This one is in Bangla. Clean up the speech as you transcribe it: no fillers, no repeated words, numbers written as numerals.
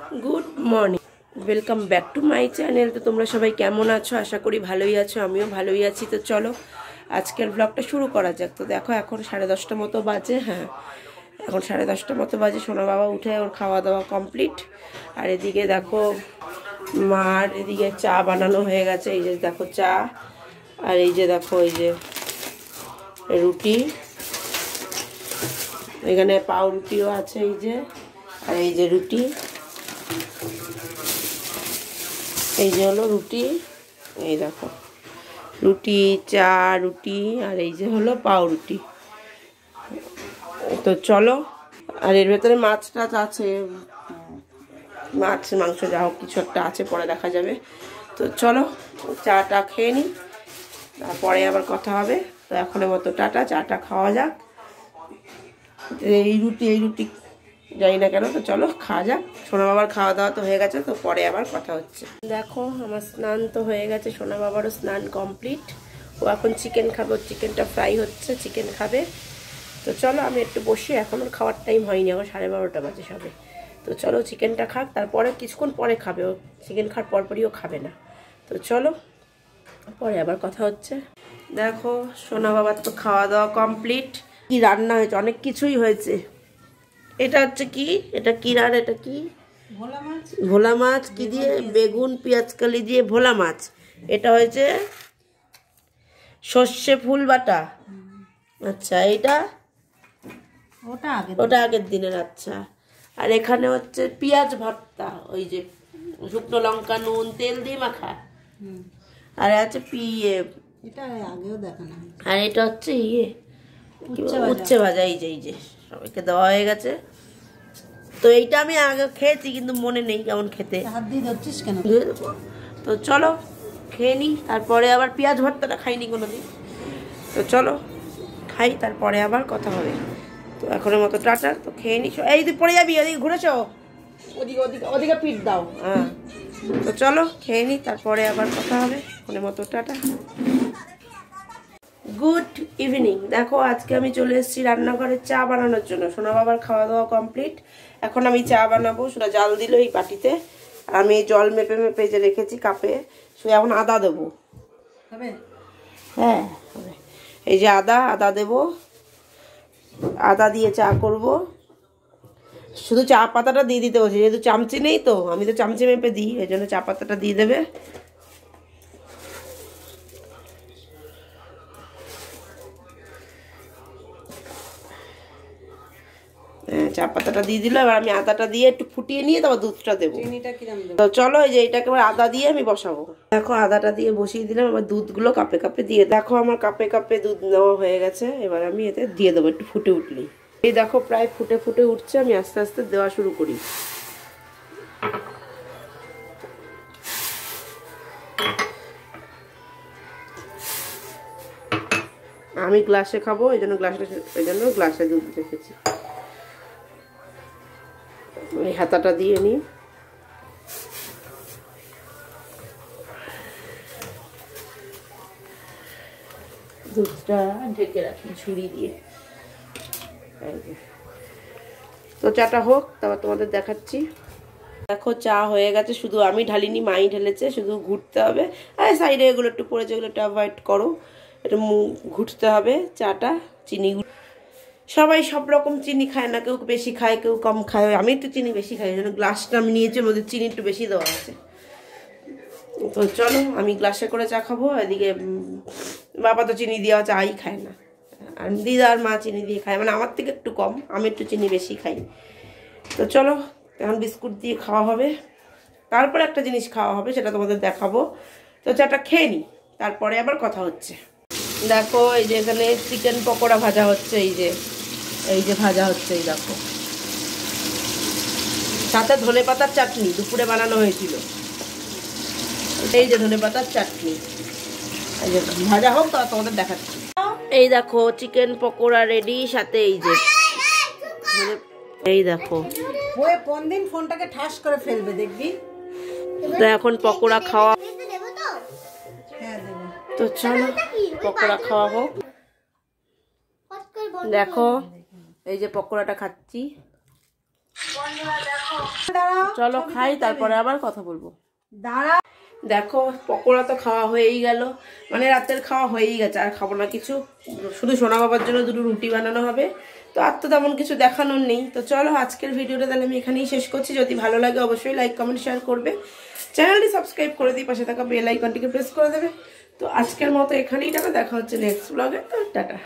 Good morning welcome back to my channel. तो तुम्हारा सबाई केमन आछो? आशा करी भालोई आछो, आमिओ भालोई आछि। तो चलो आजकेर ब्लगटा शुरू करा जाक। तो देखो एखन 10:30 मतो बाजे। हाँ এখন 10:30 মতো বাজে। সোনা বাবা উঠে ওর খাওয়া দাওয়া কমপ্লিট। আর এদিকে দেখো মার এদিকে চা বানানো হয়ে গেছে। এই যে দেখো চা, আর এই যে দেখো এই যে রুটি, এখানে পাউরুটিও আছে এই যে, আর এই যে রুটি, এই যে হলো রুটি, এই দেখো রুটি, চা, রুটি, আর এই যে হলো পাউরুটি। তো চলো, আর এর ভেতরে মাছ টাছ আছে, মাছ মাংস যা হোক কিছু একটা আছে, পরে দেখা যাবে। তো চলো চাটা খেয়ে নিই, তারপরে আবার কথা হবে। তো এখনের মতো টাটা, চাটা খাওয়া যাক। এই রুটি জানি না কেন। তো চলো খাওয়া যাক। সোনা বাবার খাওয়া দাওয়া তো হয়ে গেছে, তো পরে আবার কথা হচ্ছে। দেখো আমার স্নান তো হয়ে গেছে, সোনা বাবারও স্নান কমপ্লিট। ও এখন চিকেন খাবে, চিকেনটা ফ্রাই হচ্ছে, চিকেন খাবে। তো চলো আমি একটু বসি, এখন ওর খাওয়ার টাইম হয়নি, এখন 12:30 বাজে সবে। তো চলো চিকেনটা খাক, তারপরে কিছুক্ষণ পরে খাবে। ও চিকেন খাওয়ার পরপরই ও খাবে না। তো চলো পরে আবার কথা হচ্ছে। দেখো সোনা বাবার তো খাওয়া দাওয়া কমপ্লিট। কি রান্না হয়েছে? অনেক কিছুই হয়েছে। এটা হচ্ছে কি, এটা কি রান, এটা কি ভোলা মাছ কি দিয়ে, বেগুন পেঁয়াজ কালি দিয়ে ভোলা মাছ। এটা হয়েছে সর্ষে ফুল বাটা। আচ্ছা এটা ওটা আগের দিনের। আচ্ছা, আর এখানে হচ্ছে পেঁয়াজ ভর্তা, ওই যে শুকনো লঙ্কা নুন তেল দিয়ে মাখা। আর আছে এটা আগেও দেখানো। আর এটা হচ্ছে উচ্ছে ভাজা। এই যে সবাইকে দেওয়া হয়ে গেছে। তো এইটা আমি আগে খেয়েছি কিন্তু মনে নেই কেমন খেতে। হাত দিয়ে ধরছিস কেন? ধুয়ে দেবো। তো চলো খেয়ে নিই, তারপরে আবার পেঁয়াজ ভর্তাটা খাইনি কোনোদিন। তো চলো খাই, তারপরে আবার কথা হবে। তো এখনের মতো টাটা। তো খেয়ে নিস। এই তুই পড়ে যাবি, ওদিকে ঘুরেছো, ওদিকে পিঠ দাও। হ্যাঁ তো চলো খেয়ে নিই, তারপরে আবার কথা হবে। এখনের মতো টাটা, গুড ইভিনিং। দেখো আজকে আমি চলে এসেছি রান্নাঘরে চা বানানোর জন্য। সোনা বাবার খাওয়া দাওয়া কমপ্লিট, এখন আমি চা বানাবো। সোনা জাল দিল এই বাটিতে, আর আমি জল মেপে মেপে যে রেখেছি কাপে। শুধু এখন আদা দেবো। হ্যাঁ হবে। এই যে আদা দেবো, আদা দিয়ে চা করব। শুধু চা পাতাটা দিয়ে দিতে বলছি, যেহেতু চামচি নেই, তো আমি তো চামচি মেপে দিই, এই জন্য চা পাতাটা দিয়ে দেবে। চা পাতাটা দিয়ে দিল। এবার আমি আদাটা দিয়ে একটু ফুটিয়ে নিয়ে তারপর দুধটা দেবো। তো চলো এই যে এটাকে এবার আদা দিয়ে আমি বসাবো। দেখো আদাটা দিয়ে বসিয়ে দিলাম। এবার দুধগুলো কাপে কাপে দিয়ে, দেখো আমার কাপে কাপে দুধ নেওয়া হয়ে গেছে। এবার আমি এতে দিয়ে দেবো একটু ফুটে উঠলেই। এই দেখো প্রায় ফুটে ফুটে উঠছে, আমি আস্তে আস্তে দেওয়া শুরু করি। আমি গ্লাসে খাবো, এই জন্য গ্লাসে দুধ রেখেছি। এই হাতাটা দিয়ে নিই। দুধটা ঢেকে রাখি ঝুড়ি দিয়ে। তো চাটা হোক, তারপর তোমাদের দেখাচ্ছি। দেখো চা হয়ে গেছে, শুধু আমি ঢালিনি, মাই ঢেলেছে। শুধু ঘুরতে হবে, আর সাইডে এগুলো একটু পড়েছে, এগুলো একটু অ্যাভয়েড করো। একটু ঘুরতে হবে চাটা। চিনি সবাই সব রকম চিনি খায় না, কেউ বেশি খায় কেউ কম খায়। আমি একটু চিনি বেশি খাই, যেন গ্লাসটা আমি নিয়েছি, ওদের চিনি একটু বেশি দেওয়া আছে। তো চলো আমি গ্লাসে করে চা খাবো। এদিকে বাবা তো চিনি দেওয়া চাই খায় না, আর দিদা আর মা চিনি দিয়ে খায়, মানে আমার থেকে একটু কম, আমি একটু চিনি বেশি খাই। তো চলো এখন বিস্কুট দিয়ে খাওয়া হবে, তারপরে একটা জিনিস খাওয়া হবে, সেটা তোমাদের দেখাবো। তো চাটা খেয়ে নিই, তারপরে আবার কথা হচ্ছে। দেখো এই যে এখানে চিকেন পকোড়া ভাজা হচ্ছে। এই যে ভাজা হচ্ছে, এই দেখো। সাথে ধনেপাতার চাটনি দুপুরে বানানো হয়েছিল। এই যে ধনেপাতার চাটনি, এই যে ভাজা হোক তো তোমাদের দেখাচ্ছি। এই দেখো চিকেন পকোড়া রেডি, সাথে এই দেখো কোন দিন ফোনটাকে ঠাস করে ফেলবে দেখবি। তো এখন পকোড়া খাওয়া। তো চলো পকোড়া খাওয়া হোক। দেখো এই যে পকোড়াটা খাচ্ছি। বন্ধুরা দেখো দাঁড়াও চলো খাই, তারপরে আবার কথা বলবো। দাঁড়াও। দেখো পকোড়া তো খাওয়া হয়েই গেল, মানে রাতের খাওয়া হয়েই গেছে, আর খাবো না কিছু। শুধু সোনা বাবার জন্য দুটো রুটি বানানো হবে, তো আর তো তেমন কিছু দেখানোর নেই। তো চলো আজকের ভিডিওটা তাহলে আমি এখানেই শেষ করছি। যদি ভালো লাগে অবশ্যই লাইক কমেন্ট শেয়ার করবে, চ্যানেলটি সাবস্ক্রাইব করে দিয়ে পাশে থাকা বেল আইকনটিকে প্রেস করে দেবে। তো আজকের মতো এখানেই টাটা, দেখা হচ্ছে নেক্সট ব্লগে। তো টাটা।